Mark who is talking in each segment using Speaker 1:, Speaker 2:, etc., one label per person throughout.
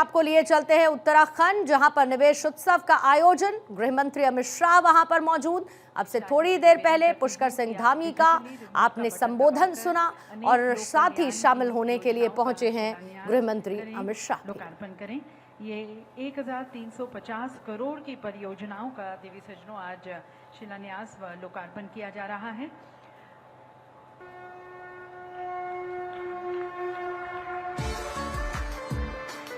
Speaker 1: आपको लिए चलते हैं उत्तराखंड, जहां पर निवेश उत्सव का आयोजन। गृह मंत्री अमित शाह वहां पर मौजूद। अब से थोड़ी देर पहले पुष्कर सिंह धामी का आपने संबोधन सुना और साथ ही शामिल होने के लिए पहुंचे हैं गृह मंत्री अमित शाह।
Speaker 2: लोकार्पण करें। ये 1350 करोड़ की परियोजनाओं का देवी सज्जनों आज शिलान्यास व लोकार्पण किया जा रहा है।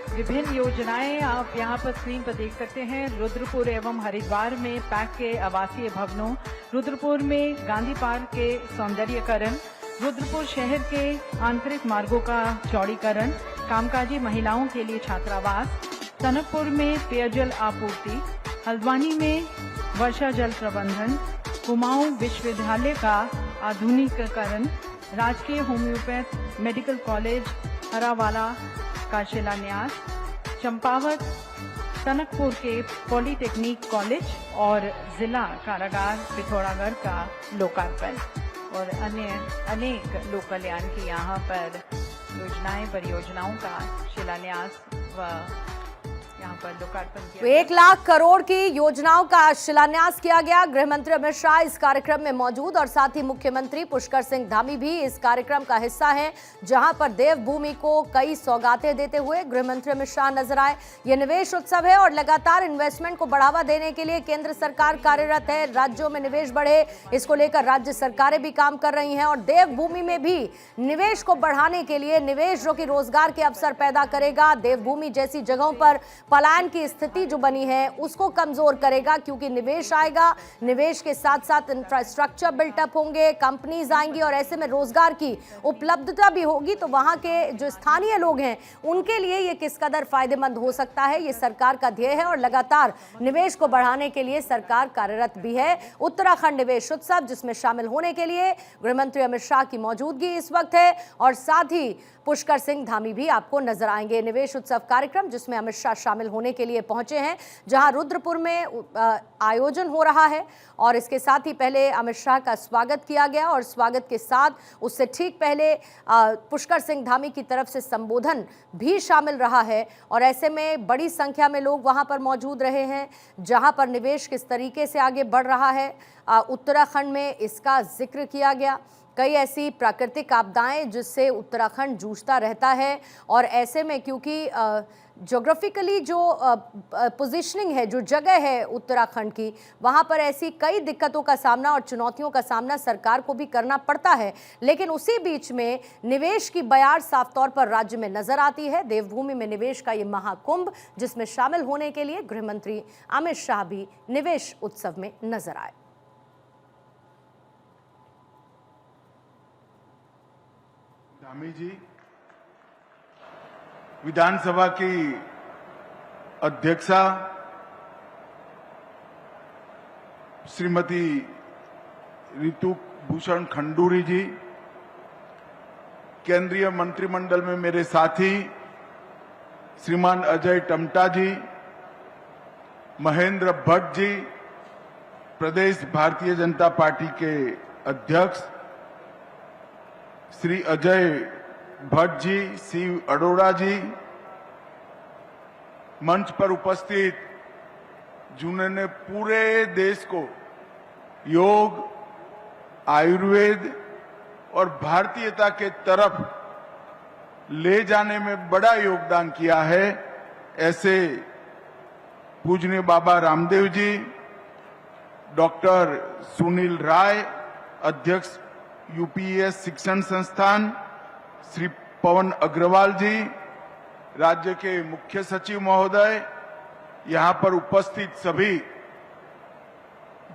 Speaker 2: विभिन्न योजनाएं आप यहां पर स्क्रीन पर देख सकते हैं। रुद्रपुर एवं हरिद्वार में पैक के आवासीय भवनों, रुद्रपुर में गांधी पार्क के सौंदर्यीकरण, रुद्रपुर शहर के आंतरिक मार्गों का चौड़ीकरण, कामकाजी महिलाओं के लिए छात्रावास, टनकपुर में पेयजल आपूर्ति, हल्द्वानी में वर्षा जल प्रबंधन, कुमाऊं विश्वविद्यालय का आधुनिकीकरण, राजकीय होम्योपैथ मेडिकल कॉलेज हरावाला का शिलान्यास, चंपावत टनकपुर के पॉलिटेक्निक कॉलेज और जिला कारागार पिथौरागढ़ का लोकार्पण और अन्य अनेक लोक कल्याण की यहाँ पर योजनाएं परियोजनाओं का शिलान्यास व यहाँ पर लोकार्पण किया।
Speaker 1: 1 लाख करोड़ की योजनाओं का शिलान्यास किया गया। गृह मंत्री अमित शाह इस कार्यक्रम में मौजूद और साथ ही मुख्यमंत्री पुष्कर सिंह धामी भी इस कार्यक्रम का हिस्सा हैं, जहां पर देवभूमि को कई सौगातें देते हुए गृह मंत्री अमित शाह नजर आए। ये निवेश उत्सव है और लगातार इन्वेस्टमेंट को बढ़ावा देने के लिए केंद्र सरकार कार्यरत है। राज्यों में निवेश बढ़े, इसको लेकर राज्य सरकारें भी काम कर रही हैं और देवभूमि में भी निवेश को बढ़ाने के लिए निवेश जो कि रोजगार के अवसर पैदा करेगा, देवभूमि जैसी जगहों पर पलायन की स्थिति जो बनी है उसको कमजोर करेगा, क्योंकि निवेश आएगा, निवेश के साथ साथ इंफ्रास्ट्रक्चर बिल्टअप होंगे, कंपनीज आएंगी और ऐसे में रोजगार की उपलब्धता भी होगी। तो वहां के जो स्थानीय लोग हैं उनके लिए ये किस कदर फायदेमंद हो सकता है, ये सरकार का ध्येय है और लगातार निवेश को बढ़ाने के लिए सरकार कार्यरत भी है। उत्तराखंड निवेश उत्सव, जिसमें शामिल होने के लिए गृह मंत्री अमित शाह की मौजूदगी इस वक्त है और साथ ही पुष्कर सिंह धामी भी आपको नजर आएंगे। निवेश उत्सव कार्यक्रम जिसमें अमित शाह शामिल होने के लिए पहुंचे हैं, जहां रुद्रपुर में आयोजन हो रहा है और इसके साथ ही पहले अमित शाह का स्वागत किया गया और स्वागत के साथ उससे ठीक पहले पुष्कर सिंह धामी की तरफ से संबोधन भी शामिल रहा है और ऐसे में बड़ी संख्या में लोग वहां पर मौजूद रहे हैं, जहां पर निवेश किस तरीके से आगे बढ़ रहा है उत्तराखंड में इसका जिक्र किया गया। कई ऐसी प्राकृतिक आपदाएं जिससे उत्तराखंड जूझता रहता है और ऐसे में क्योंकि ज्योग्राफिकली जो पोजीशनिंग है, जो जगह है उत्तराखंड की, वहां पर ऐसी कई दिक्कतों का सामना और चुनौतियों का सामना सरकार को भी करना पड़ता है, लेकिन उसी बीच में निवेश की बयार साफ तौर पर राज्य में नजर आती है। देवभूमि में निवेश का ये महाकुंभ, जिसमें शामिल होने के लिए गृह मंत्री अमित शाह भी निवेश उत्सव में नजर आए।
Speaker 3: धामी जी, विधानसभा की अध्यक्षा श्रीमती ऋतु भूषण खंडूरी जी, केंद्रीय मंत्रिमंडल में मेरे साथी श्रीमान अजय टमटा जी, महेंद्र भट्ट जी, प्रदेश भारतीय जनता पार्टी के अध्यक्ष श्री अजय भट्ट जी, शिव अरोड़ा जी, मंच पर उपस्थित जिन्होंने पूरे देश को योग, आयुर्वेद और भारतीयता के तरफ ले जाने में बड़ा योगदान किया है, ऐसे पूजनीय बाबा रामदेव जी, डॉक्टर सुनील राय, अध्यक्ष यूपीएस शिक्षण संस्थान, श्री पवन अग्रवाल जी, राज्य के मुख्य सचिव महोदय, यहां पर उपस्थित सभी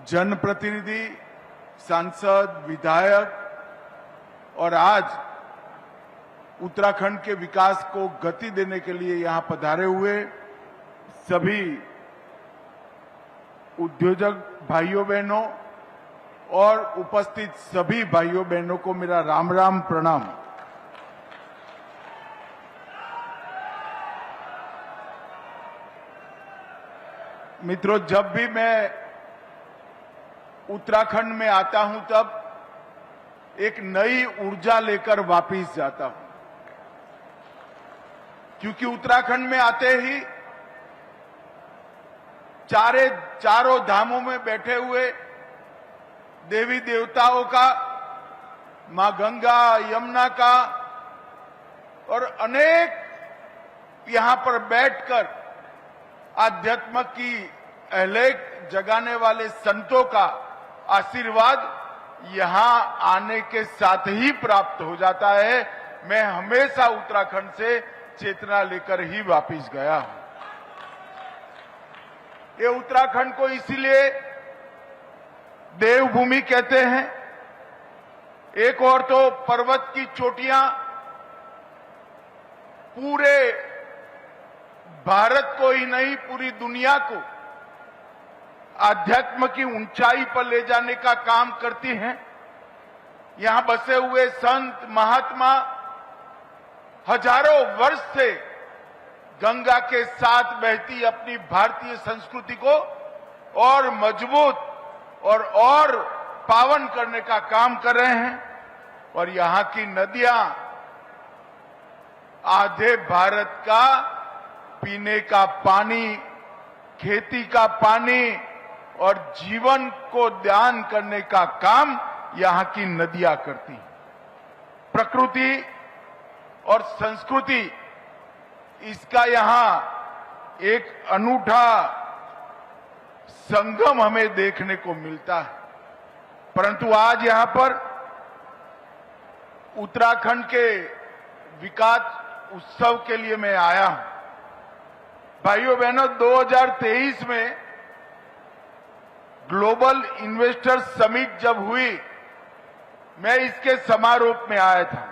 Speaker 3: जनप्रतिनिधि, सांसद, विधायक और आज उत्तराखंड के विकास को गति देने के लिए यहां पधारे हुए सभी उद्योजक भाइयों बहनों और उपस्थित सभी भाइयों बहनों को मेरा राम राम प्रणाम। मित्रों, जब भी मैं उत्तराखंड में आता हूं तब एक नई ऊर्जा लेकर वापस जाता हूं, क्योंकि उत्तराखंड में आते ही चारों धामों में बैठे हुए देवी देवताओं का, मां गंगा, यमुना का और अनेक यहां पर बैठकर आध्यात्म की अहलेक जगाने वाले संतों का आशीर्वाद यहां आने के साथ ही प्राप्त हो जाता है। मैं हमेशा उत्तराखंड से चेतना लेकर ही वापस गया हूं। ये उत्तराखंड को इसीलिए देवभूमि कहते हैं। एक और तो पर्वत की चोटियां पूरे भारत को ही नहीं, पूरी दुनिया को आध्यात्म की ऊंचाई पर ले जाने का काम करती हैं। यहां बसे हुए संत महात्मा हजारों वर्ष से गंगा के साथ बहती अपनी भारतीय संस्कृति को और मजबूत और पावन करने का काम कर रहे हैं। और यहां की नदियां आधे भारत का पीने का पानी, खेती का पानी और जीवन को दान करने का काम यहां की नदियां करती हैं। प्रकृति और संस्कृति, इसका यहां एक अनूठा संगम हमें देखने को मिलता है। परंतु आज यहां पर उत्तराखंड के विकास उत्सव के लिए मैं आया हूं। भाइयों बहनों, 2023 में ग्लोबल इन्वेस्टर समिट जब हुई, मैं इसके समारोह में आया था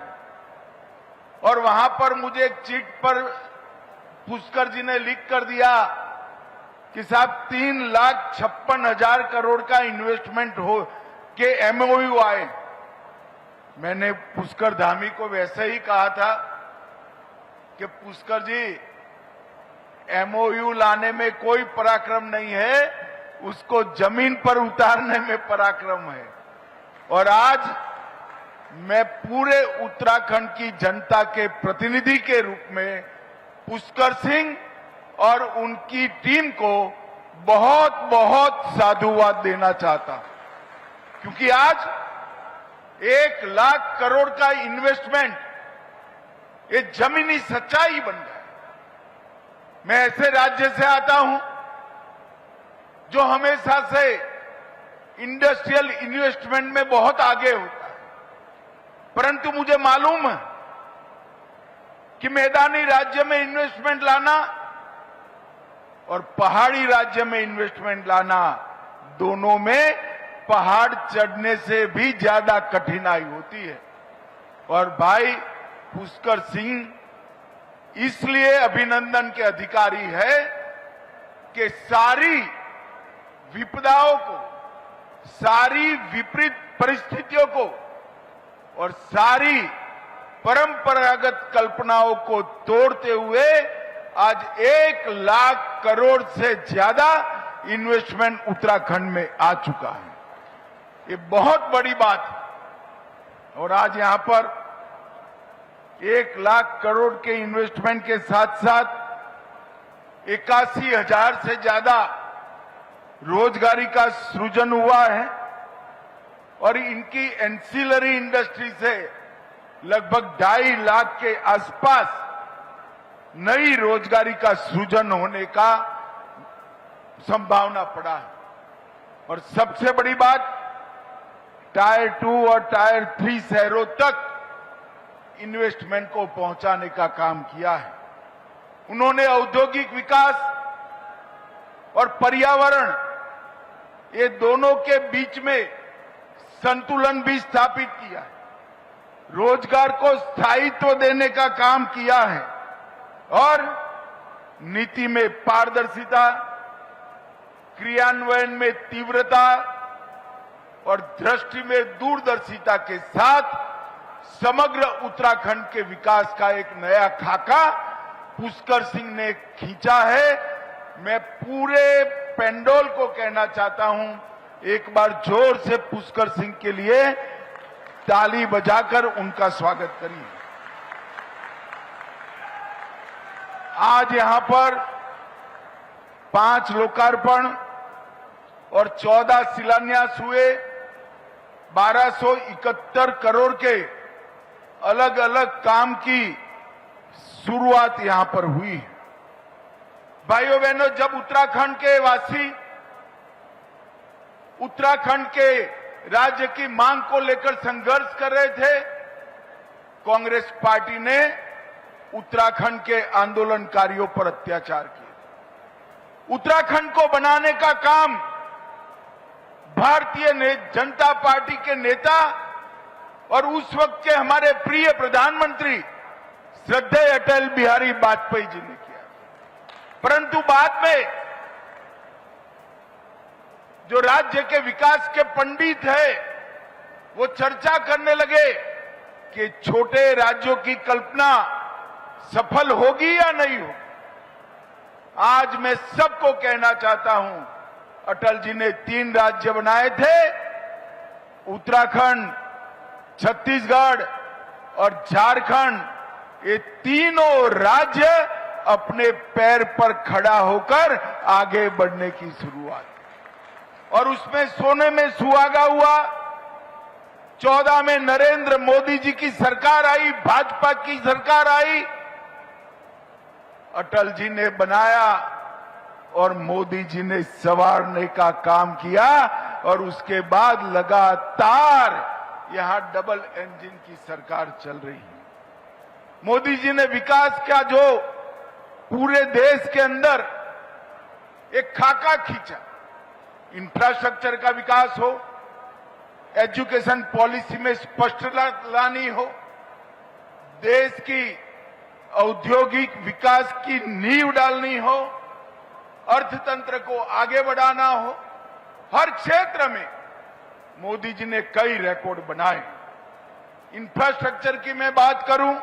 Speaker 3: और वहां पर मुझे एक चिट पर पुष्कर जी ने लिख कर दिया कि साहब 3,56,000 करोड़ का इन्वेस्टमेंट हो के एमओयू आए। मैंने पुष्कर धामी को वैसे ही कहा था कि पुष्कर जी, एमओयू लाने में कोई पराक्रम नहीं है, उसको जमीन पर उतारने में पराक्रम है। और आज मैं पूरे उत्तराखंड की जनता के प्रतिनिधि के रूप में पुष्कर सिंह और उनकी टीम को बहुत बहुत साधुवाद देना चाहता हूं, क्योंकि आज 1 लाख करोड़ का इन्वेस्टमेंट ये जमीनी सच्चाई बन गया। मैं ऐसे राज्य से आता हूं जो हमेशा से इंडस्ट्रियल इन्वेस्टमेंट में बहुत आगे होता है, परंतु मुझे मालूम है कि मैदानी राज्य में इन्वेस्टमेंट लाना और पहाड़ी राज्य में इन्वेस्टमेंट लाना, दोनों में पहाड़ चढ़ने से भी ज्यादा कठिनाई होती है। और भाई पुष्कर सिंह इसलिए अभिनंदन के अधिकारी है कि सारी विपदाओं को, सारी विपरीत परिस्थितियों को और सारी परंपरागत कल्पनाओं को तोड़ते हुए आज 1 लाख करोड़ से ज्यादा इन्वेस्टमेंट उत्तराखंड में आ चुका है। ये बहुत बड़ी बात है। और आज यहां पर 1 लाख करोड़ के इन्वेस्टमेंट के साथ साथ 81,000 से ज्यादा रोजगारी का सृजन हुआ है और इनकी एंसिलरी इंडस्ट्री से लगभग 2.5 लाख के आसपास नई रोजगारी का सृजन होने का संभावना पड़ा है। और सबसे बड़ी बात, टायर 2 और टायर 3 शहरों तक इन्वेस्टमेंट को पहुंचाने का काम किया है। उन्होंने औद्योगिक विकास और पर्यावरण, ये दोनों के बीच में संतुलन भी स्थापित किया है। रोजगार को स्थायित्व देने का काम किया है और नीति में पारदर्शिता, क्रियान्वयन में तीव्रता और दृष्टि में दूरदर्शिता के साथ समग्र उत्तराखंड के विकास का एक नया खाका पुष्कर सिंह ने खींचा है। मैं पूरे पेंडोल को कहना चाहता हूं, एक बार जोर से पुष्कर सिंह के लिए ताली बजाकर उनका स्वागत करिए। आज यहां पर 5 लोकार्पण और 14 शिलान्यास हुए। 1271 करोड़ के अलग अलग काम की शुरुआत यहां पर हुई। भाइयों बहनों, जब उत्तराखंड के वासी उत्तराखंड के राज्य की मांग को लेकर संघर्ष कर रहे थे, कांग्रेस पार्टी ने उत्तराखंड के आंदोलनकारियों पर अत्याचार किए। उत्तराखंड को बनाने का काम भारतीय जनता पार्टी के नेता और उस वक्त के हमारे प्रिय प्रधानमंत्री श्रद्धेय अटल बिहारी वाजपेयी जी ने किया। परंतु बाद में जो राज्य के विकास के पंडित है, वो चर्चा करने लगे कि छोटे राज्यों की कल्पना सफल होगी या नहीं होगी। आज मैं सबको कहना चाहता हूं, अटल जी ने 3 राज्य बनाए थे, उत्तराखंड, छत्तीसगढ़ और झारखंड। ये तीनों राज्य अपने पैर पर खड़ा होकर आगे बढ़ने की शुरुआत, और उसमें सोने में सुहागा हुआ। 14 में नरेंद्र मोदी जी की सरकार आई, भाजपा की सरकार आई, अटल जी ने बनाया और मोदी जी ने संवारने का काम किया, और उसके बाद लगातार यहां डबल इंजन की सरकार चल रही है। मोदी जी ने विकास का जो पूरे देश के अंदर एक खाका खींचा, इंफ्रास्ट्रक्चर का विकास हो, एजुकेशन पॉलिसी में स्पष्टता लानी हो, देश की औद्योगिक विकास की नींव डालनी हो, अर्थतंत्र को आगे बढ़ाना हो, हर क्षेत्र में मोदी जी ने कई रिकॉर्ड बनाए। इंफ्रास्ट्रक्चर की मैं बात करूं,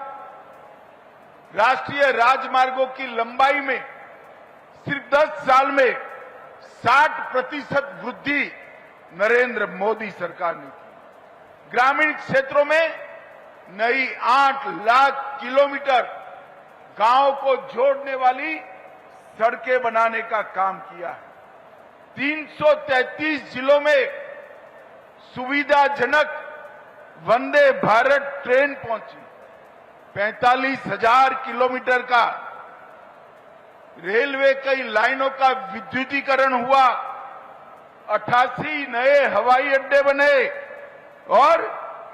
Speaker 3: राष्ट्रीय राजमार्गों की लंबाई में सिर्फ 10 साल में 60% वृद्धि नरेंद्र मोदी सरकार ने की। ग्रामीण क्षेत्रों में नई 8 लाख किलोमीटर गांव को जोड़ने वाली सड़कें बनाने का काम किया है। 333 जिलों में सुविधाजनक वंदे भारत ट्रेन पहुंची। 45,000 किलोमीटर का रेलवे कई लाइनों का विद्युतीकरण हुआ। 88 नए हवाई अड्डे बने और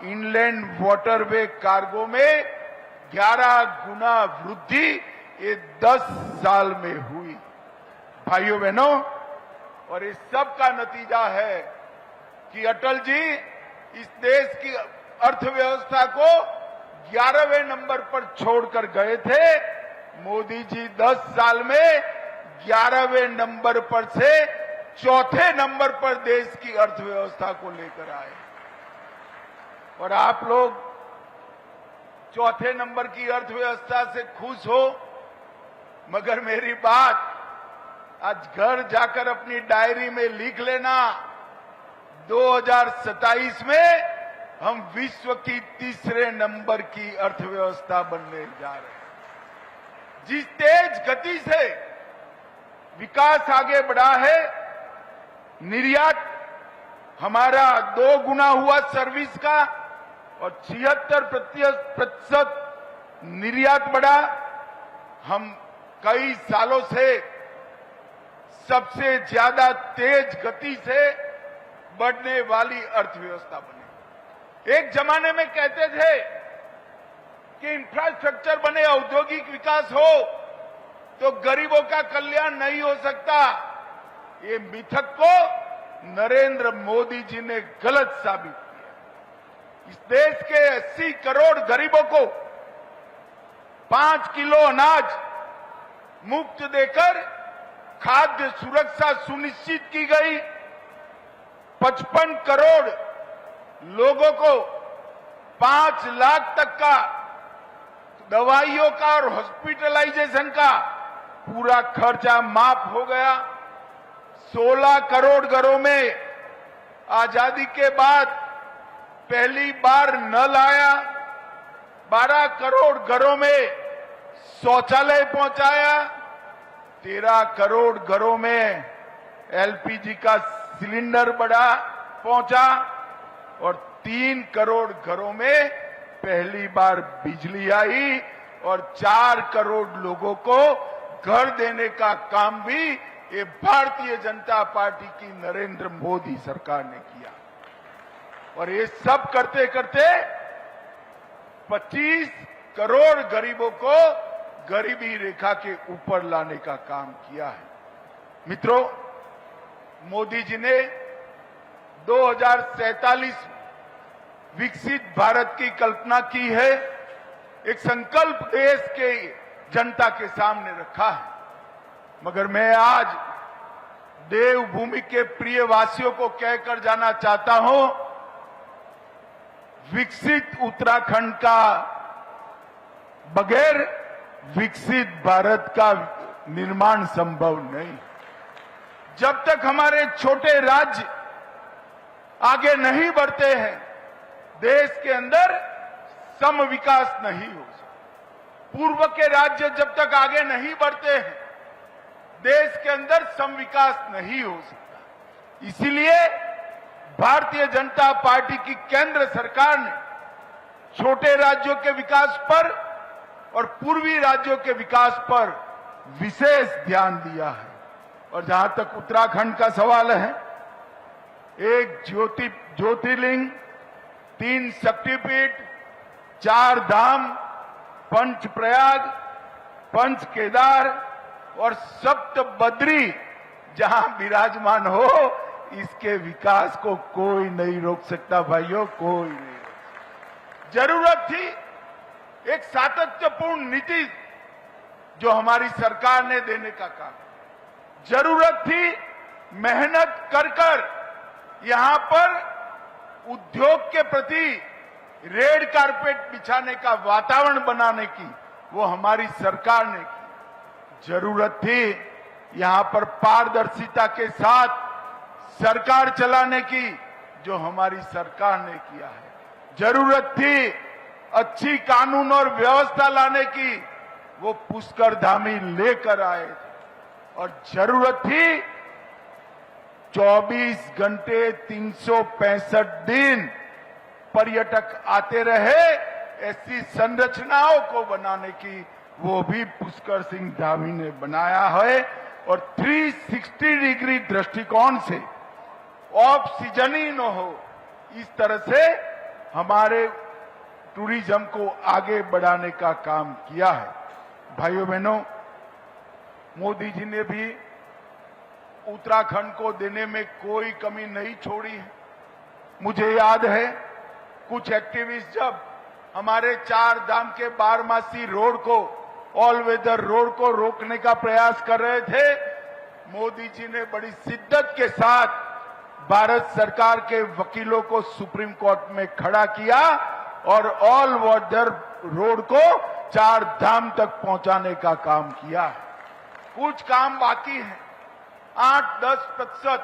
Speaker 3: इनलैंड वाटरवे कार्गो में 11 गुना वृद्धि ये 10 साल में हुई। भाइयों बहनों, और इस सब का नतीजा है कि अटल जी इस देश की अर्थव्यवस्था को 11वें नंबर पर छोड़कर गए थे। मोदी जी 10 साल में 11वें नंबर पर से 4थे नंबर पर देश की अर्थव्यवस्था को लेकर आए। और आप लोग 4थे नंबर की अर्थव्यवस्था से खुश हो, मगर मेरी बात आज घर जाकर अपनी डायरी में लिख लेना, 2027 में हम विश्व की 3रे नंबर की अर्थव्यवस्था बनने जा रहे हैं। जिस तेज गति से विकास आगे बढ़ा है, निर्यात हमारा 2 गुना हुआ सर्विस का और 76% निर्यात बढ़ा। हम कई सालों से सबसे ज्यादा तेज गति से बढ़ने वाली अर्थव्यवस्था बने। एक जमाने में कहते थे कि इंफ्रास्ट्रक्चर बने, औद्योगिक विकास हो तो गरीबों का कल्याण नहीं हो सकता। ये मिथक को नरेंद्र मोदी जी ने गलत साबित किया। इस देश के 80 करोड़ गरीबों को 5 किलो अनाज मुफ्त देकर खाद्य सुरक्षा सुनिश्चित की गई। 55 करोड़ लोगों को 5 लाख तक का दवाइयों का और हॉस्पिटलाइजेशन का पूरा खर्चा माफ हो गया। 16 करोड़ घरों में आजादी के बाद पहली बार नल आया। 12 करोड़ घरों में शौचालय पहुंचाया, 13 करोड़ घरों में एलपीजी का सिलेंडर पहुंचा और 3 करोड़ घरों में पहली बार बिजली आई और 4 करोड़ लोगों को घर देने का काम भी ये भारतीय जनता पार्टी की नरेंद्र मोदी सरकार ने किया। और ये सब करते करते 25 करोड़ गरीबों को गरीबी रेखा के ऊपर लाने का काम किया है। मित्रों, मोदी जी ने 2047 विकसित भारत की कल्पना की है, एक संकल्प देश के जनता के सामने रखा है। मगर मैं आज देवभूमि के प्रिय वासियों को कहकर जाना चाहता हूं, विकसित उत्तराखंड का बगैर विकसित भारत का निर्माण संभव नहीं। जब तक हमारे छोटे राज्य आगे नहीं बढ़ते हैं, देश के अंदर सम विकास नहीं हो सकता। पूर्व के राज्य जब तक आगे नहीं बढ़ते हैं, देश के अंदर सम विकास नहीं हो सकता। इसीलिए भारतीय जनता पार्टी की केंद्र सरकार ने छोटे राज्यों के विकास पर और पूर्वी राज्यों के विकास पर विशेष ध्यान दिया है। और जहां तक उत्तराखंड का सवाल है, एक ज्योतिर्लिंग, 3 शक्तिपीठ, 4 धाम, पंच प्रयाग, पंच केदार और सप्त बद्री जहां विराजमान हो, इसके विकास को कोई नहीं रोक सकता भाइयों, कोई नहीं। जरूरत थी एक सातत्यपूर्ण नीति जो हमारी सरकार ने देने का काम, जरूरत थी मेहनत कर कर यहां पर उद्योग के प्रति रेड कारपेट बिछाने का वातावरण बनाने की, वो हमारी सरकार ने की। जरूरत थी यहां पर पारदर्शिता के साथ सरकार चलाने की, जो हमारी सरकार ने किया है। जरूरत थी अच्छी कानून और व्यवस्था लाने की, वो पुष्कर धामी लेकर आए थे। और जरूरत थी 24 घंटे 365 दिन पर्यटक आते रहे, ऐसी संरचनाओं को बनाने की, वो भी पुष्कर सिंह धामी ने बनाया है। और 360 डिग्री दृष्टिकोण से ऑफ सीजन ही न हो, इस तरह से हमारे टूरिज्म को आगे बढ़ाने का काम किया है। भाइयों बहनों, मोदी जी ने भी उत्तराखंड को देने में कोई कमी नहीं छोड़ी है। मुझे याद है कुछ एक्टिविस्ट जब हमारे 4 धाम के बारमासी रोड को, ऑल वेदर रोड को रोकने का प्रयास कर रहे थे, मोदी जी ने बड़ी शिद्दत के साथ भारत सरकार के वकीलों को सुप्रीम कोर्ट में खड़ा किया और ऑल वेदर रोड को 4 धाम तक पहुंचाने का काम किया। कुछ काम बाकी है, 8-10%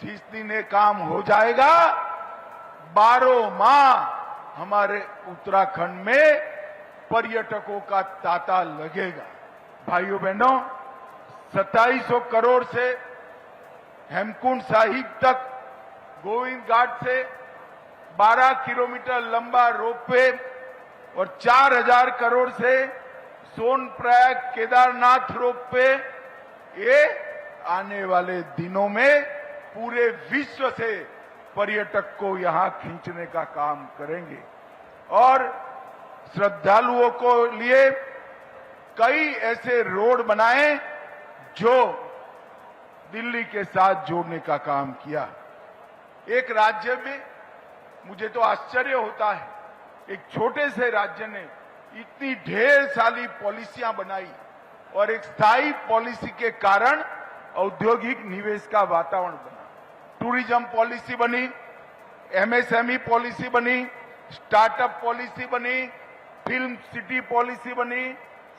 Speaker 3: जिस दिन ये काम हो जाएगा, 12 माह हमारे उत्तराखंड में पर्यटकों का तांता लगेगा। भाइयों बहनों, 2700 करोड़ से हेमकुंड साहिब तक गोविंद घाट से 12 किलोमीटर लंबा रोपवे और 4000 करोड़ से सोनप्रयाग केदारनाथ रोपवे, ये आने वाले दिनों में पूरे विश्व से पर्यटक को यहां खींचने का काम करेंगे। और श्रद्धालुओं को लिए कई ऐसे रोड बनाए जो दिल्ली के साथ जोड़ने का काम किया। एक राज्य में मुझे तो आश्चर्य होता है, एक छोटे से राज्य ने इतनी ढेर सारी पॉलिसियां बनाई और एक स्थायी पॉलिसी के कारण औद्योगिक निवेश का वातावरण बना। टूरिज्म पॉलिसी बनी, एमएसएमई पॉलिसी बनी, स्टार्टअप पॉलिसी बनी, फिल्म सिटी पॉलिसी बनी,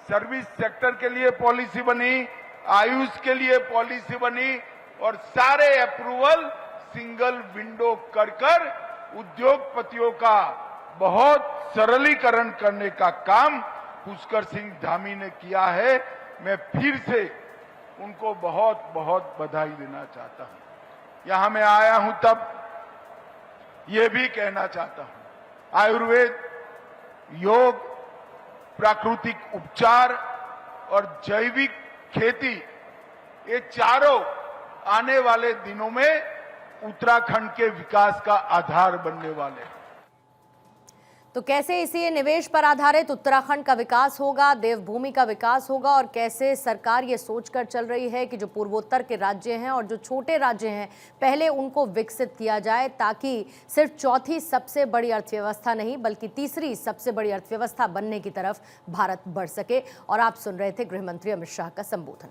Speaker 3: सर्विस सेक्टर के लिए पॉलिसी बनी, आयुष के लिए पॉलिसी बनी और सारे अप्रूवल सिंगल विंडो कर उद्योगपतियों का बहुत सरलीकरण करने का काम पुष्कर सिंह धामी ने किया है, मैं फिर से उनको बहुत बहुत बधाई देना चाहता हूं। यहां मैं आया हूं तब ये भी कहना चाहता हूं, आयुर्वेद, योग, प्राकृतिक उपचार और जैविक खेती, ये चारों आने वाले दिनों में उत्तराखंड के विकास का आधार बनने वाले हैं।
Speaker 1: तो कैसे इसी निवेश पर आधारित उत्तराखंड का विकास होगा, देवभूमि का विकास होगा, और कैसे सरकार ये सोचकर चल रही है कि जो पूर्वोत्तर के राज्य हैं और जो छोटे राज्य हैं पहले उनको विकसित किया जाए, ताकि सिर्फ चौथी सबसे बड़ी अर्थव्यवस्था नहीं बल्कि तीसरी सबसे बड़ी अर्थव्यवस्था बनने की तरफ भारत बढ़ सके। और आप सुन रहे थे गृह मंत्री अमित शाह का संबोधन।